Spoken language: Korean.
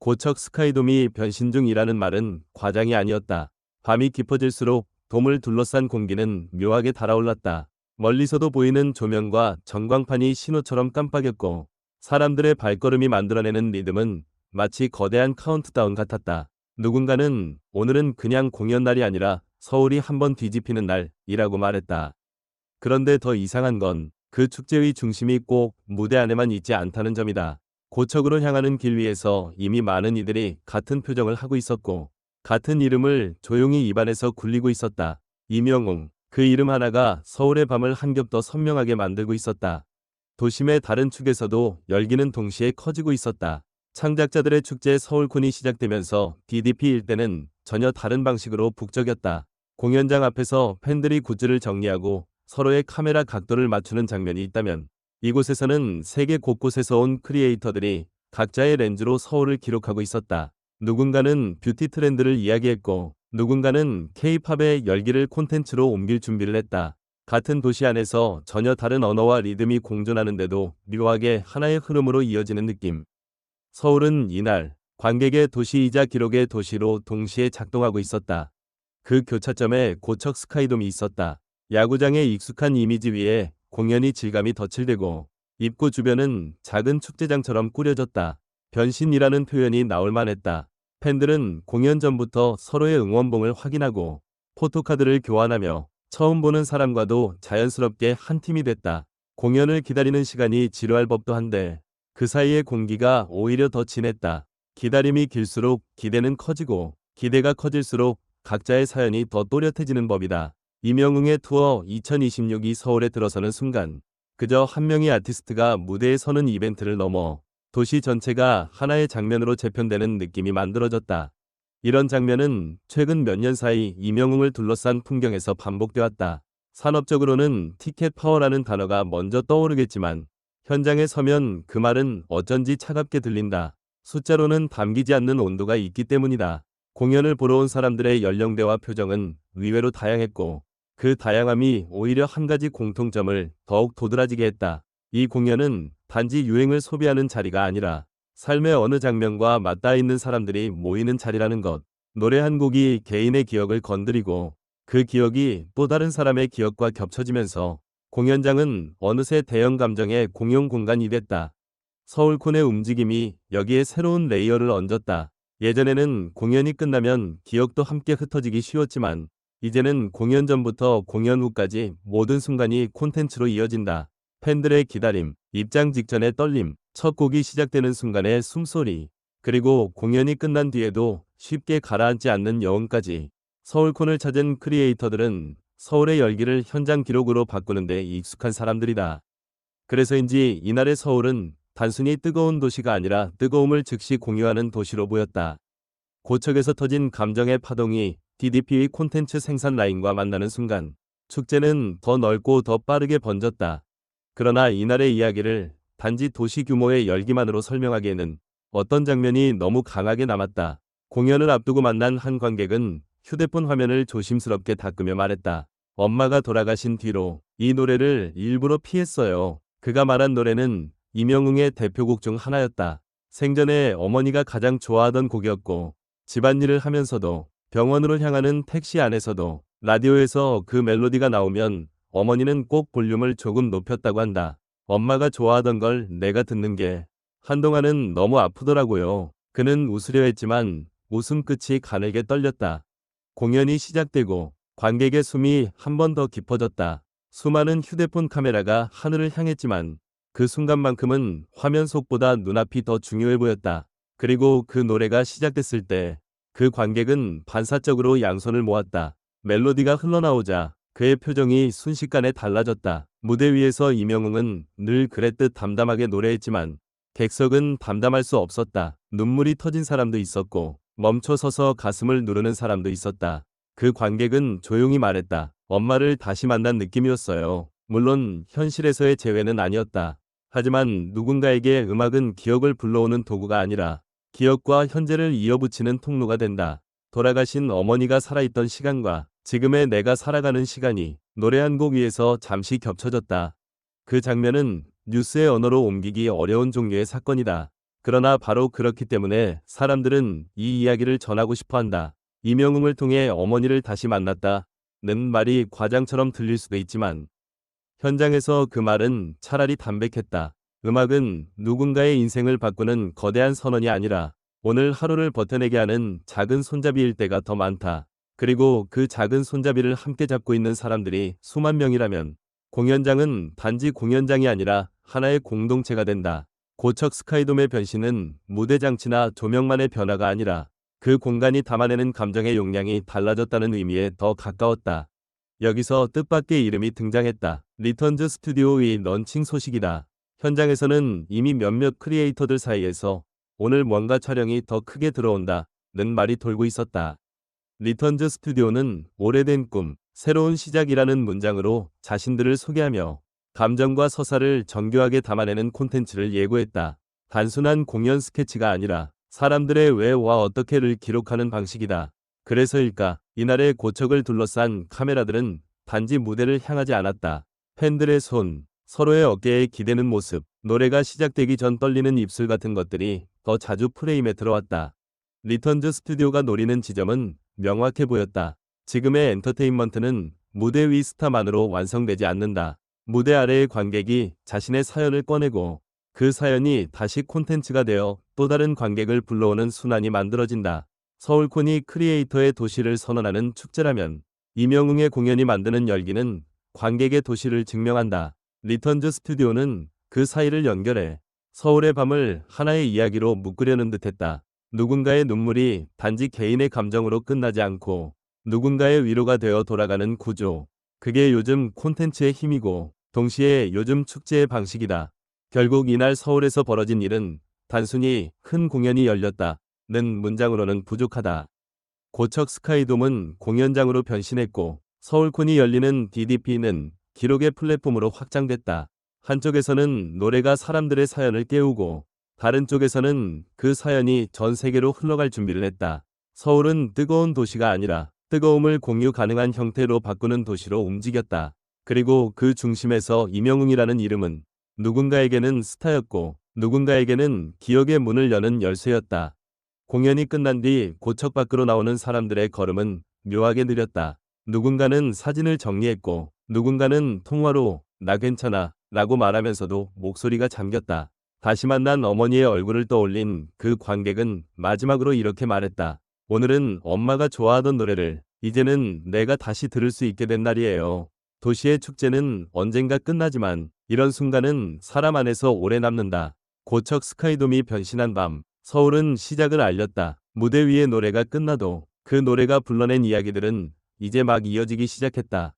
고척 스카이돔이 변신 중이라는 말은 과장이 아니었다. 밤이 깊어질수록 돔을 둘러싼 공기는 묘하게 달아올랐다. 멀리서도 보이는 조명과 전광판이 신호처럼 깜빡였고 사람들의 발걸음이 만들어내는 리듬은 마치 거대한 카운트다운 같았다. 누군가는 오늘은 그냥 공연 날이 아니라 서울이 한번 뒤집히는 날이라고 말했다. 그런데 더 이상한 건 그 축제의 중심이 꼭 무대 안에만 있지 않다는 점이다. 고척으로 향하는 길 위에서 이미 많은 이들이 같은 표정을 하고 있었고 같은 이름을 조용히 입안에서 굴리고 있었다. 이명웅. 그 이름 하나가 서울의 밤을 한 겹 더 선명하게 만들고 있었다. 도심의 다른 축에서도 열기는 동시에 커지고 있었다. 창작자들의 축제 서울콘이 시작되면서 DDP 일대는 전혀 다른 방식으로 북적였다. 공연장 앞에서 팬들이 굿즈를 정리하고 서로의 카메라 각도를 맞추는 장면이 있다면 이곳에서는 세계 곳곳에서 온 크리에이터들이 각자의 렌즈로 서울을 기록하고 있었다. 누군가는 뷰티 트렌드를 이야기했고 누군가는 K-팝의 열기를 콘텐츠로 옮길 준비를 했다. 같은 도시 안에서 전혀 다른 언어와 리듬이 공존하는데도 묘하게 하나의 흐름으로 이어지는 느낌. 서울은 이날 관객의 도시이자 기록의 도시로 동시에 작동하고 있었다. 그 교차점에 고척 스카이돔이 있었다. 야구장의 익숙한 이미지 위에 공연이 질감이 덧칠되고 입구 주변은 작은 축제장처럼 꾸려졌다. 변신이라는 표현이 나올 만했다. 팬들은 공연 전부터 서로의 응원봉을 확인하고 포토카드를 교환하며 처음 보는 사람과도 자연스럽게 한 팀이 됐다. 공연을 기다리는 시간이 지루할 법도 한데 그 사이의 공기가 오히려 더 진했다. 기다림이 길수록 기대는 커지고 기대가 커질수록 각자의 사연이 더 또렷해지는 법이다. 이명웅의 투어 2026이 서울에 들어서는 순간 그저 한 명의 아티스트가 무대에 서는 이벤트를 넘어 도시 전체가 하나의 장면으로 재편되는 느낌이 만들어졌다. 이런 장면은 최근 몇 년 사이 이명웅을 둘러싼 풍경에서 반복되었다. 산업적으로는 티켓 파워라는 단어가 먼저 떠오르겠지만 현장에 서면 그 말은 어쩐지 차갑게 들린다. 숫자로는 담기지 않는 온도가 있기 때문이다. 공연을 보러 온 사람들의 연령대와 표정은 의외로 다양했고 그 다양함이 오히려 한 가지 공통점을 더욱 도드라지게 했다. 이 공연은 단지 유행을 소비하는 자리가 아니라 삶의 어느 장면과 맞닿아 있는 사람들이 모이는 자리라는 것. 노래 한 곡이 개인의 기억을 건드리고 그 기억이 또 다른 사람의 기억과 겹쳐지면서 공연장은 어느새 대형 감정의 공용 공간이 됐다. 서울콘의 움직임이 여기에 새로운 레이어를 얹었다. 예전에는 공연이 끝나면 기억도 함께 흩어지기 쉬웠지만 이제는 공연 전부터 공연 후까지 모든 순간이 콘텐츠로 이어진다. 팬들의 기다림, 입장 직전의 떨림, 첫 곡이 시작되는 순간의 숨소리, 그리고 공연이 끝난 뒤에도 쉽게 가라앉지 않는 여운까지. 서울콘을 찾은 크리에이터들은 서울의 열기를 현장 기록으로 바꾸는데 익숙한 사람들이다. 그래서인지 이날의 서울은 단순히 뜨거운 도시가 아니라 뜨거움을 즉시 공유하는 도시로 보였다. 고척에서 터진 감정의 파동이 DDP의 콘텐츠 생산 라인과 만나는 순간 축제는 더 넓고 더 빠르게 번졌다. 그러나 이날의 이야기를 단지 도시 규모의 열기만으로 설명하기에는 어떤 장면이 너무 강하게 남았다. 공연을 앞두고 만난 한 관객은 휴대폰 화면을 조심스럽게 닦으며 말했다. 엄마가 돌아가신 뒤로 이 노래를 일부러 피했어요. 그가 말한 노래는 이명웅의 대표곡 중 하나였다. 생전에 어머니가 가장 좋아하던 곡이었고 집안일을 하면서도 병원으로 향하는 택시 안에서도 라디오에서 그 멜로디가 나오면 어머니는 꼭 볼륨을 조금 높였다고 한다. 엄마가 좋아하던 걸 내가 듣는 게 한동안은 너무 아프더라고요. 그는 웃으려 했지만 웃음 끝이 가늘게 떨렸다. 공연이 시작되고 관객의 숨이 한 번 더 깊어졌다. 수많은 휴대폰 카메라가 하늘을 향했지만 그 순간만큼은 화면 속보다 눈앞이 더 중요해 보였다. 그리고 그 노래가 시작됐을 때 그 관객은 반사적으로 양손을 모았다. 멜로디가 흘러나오자 그의 표정이 순식간에 달라졌다. 무대 위에서 이명웅은 늘 그랬듯 담담하게 노래했지만 객석은 담담할 수 없었다. 눈물이 터진 사람도 있었고 멈춰서서 가슴을 누르는 사람도 있었다. 그 관객은 조용히 말했다. 엄마를 다시 만난 느낌이었어요. 물론 현실에서의 재회는 아니었다. 하지만 누군가에게 음악은 기억을 불러오는 도구가 아니라 기억과 현재를 이어붙이는 통로가 된다. 돌아가신 어머니가 살아있던 시간과 지금의 내가 살아가는 시간이 노래 한 곡 위에서 잠시 겹쳐졌다. 그 장면은 뉴스의 언어로 옮기기 어려운 종류의 사건이다. 그러나 바로 그렇기 때문에 사람들은 이 이야기를 전하고 싶어 한다. 이명웅을 통해 어머니를 다시 만났다는 말이 과장처럼 들릴 수도 있지만 현장에서 그 말은 차라리 담백했다. 음악은 누군가의 인생을 바꾸는 거대한 선언이 아니라 오늘 하루를 버텨내게 하는 작은 손잡이일 때가 더 많다. 그리고 그 작은 손잡이를 함께 잡고 있는 사람들이 수만 명이라면 공연장은 단지 공연장이 아니라 하나의 공동체가 된다. 고척 스카이돔의 변신은 무대 장치나 조명만의 변화가 아니라 그 공간이 담아내는 감정의 용량이 달라졌다는 의미에 더 가까웠다. 여기서 뜻밖의 이름이 등장했다. 리턴즈 스튜디오의 런칭 소식이다. 현장에서는 이미 몇몇 크리에이터들 사이에서 오늘 뭔가 촬영이 더 크게 들어온다는 말이 돌고 있었다. 리턴즈 스튜디오는 오래된 꿈, 새로운 시작이라는 문장으로 자신들을 소개하며 감정과 서사를 정교하게 담아내는 콘텐츠를 예고했다. 단순한 공연 스케치가 아니라 사람들의 왜와 어떻게를 기록하는 방식이다. 그래서일까, 이날의 고척을 둘러싼 카메라들은 단지 무대를 향하지 않았다. 팬들의 손, 서로의 어깨에 기대는 모습, 노래가 시작되기 전 떨리는 입술 같은 것들이 더 자주 프레임에 들어왔다. 리턴즈 스튜디오가 노리는 지점은 명확해 보였다. 지금의 엔터테인먼트는 무대 위 스타만으로 완성되지 않는다. 무대 아래의 관객이 자신의 사연을 꺼내고 그 사연이 다시 콘텐츠가 되어 또 다른 관객을 불러오는 순환이 만들어진다. 서울콘이 크리에이터의 도시를 선언하는 축제라면 이명웅의 공연이 만드는 열기는 관객의 도시를 증명한다. 리턴즈 스튜디오는 그 사이를 연결해 서울의 밤을 하나의 이야기로 묶으려는 듯했다. 누군가의 눈물이 단지 개인의 감정으로 끝나지 않고 누군가의 위로가 되어 돌아가는 구조. 그게 요즘 콘텐츠의 힘이고 동시에 요즘 축제의 방식이다. 결국 이날 서울에서 벌어진 일은 단순히 큰 공연이 열렸다는 문장으로는 부족하다. 고척 스카이돔은 공연장으로 변신했고 서울콘이 열리는 DDP는 기록의 플랫폼으로 확장됐다. 한쪽에서는 노래가 사람들의 사연을 깨우고 다른 쪽에서는 그 사연이 전 세계로 흘러갈 준비를 했다. 서울은 뜨거운 도시가 아니라 뜨거움을 공유 가능한 형태로 바꾸는 도시로 움직였다. 그리고 그 중심에서 이명웅이라는 이름은 누군가에게는 스타였고 누군가에게는 기억의 문을 여는 열쇠였다. 공연이 끝난 뒤 고척 밖으로 나오는 사람들의 걸음은 묘하게 느렸다. 누군가는 사진을 정리했고 누군가는 통화로 나 괜찮아 라고 말하면서도 목소리가 잠겼다. 다시 만난 어머니의 얼굴을 떠올린 그 관객은 마지막으로 이렇게 말했다. 오늘은 엄마가 좋아하던 노래를 이제는 내가 다시 들을 수 있게 된 날이에요. 도시의 축제는 언젠가 끝나지만 이런 순간은 사람 안에서 오래 남는다. 고척 스카이돔이 변신한 밤, 서울은 시작을 알렸다. 무대 위의 노래가 끝나도 그 노래가 불러낸 이야기들은 이제 막 이어지기 시작했다.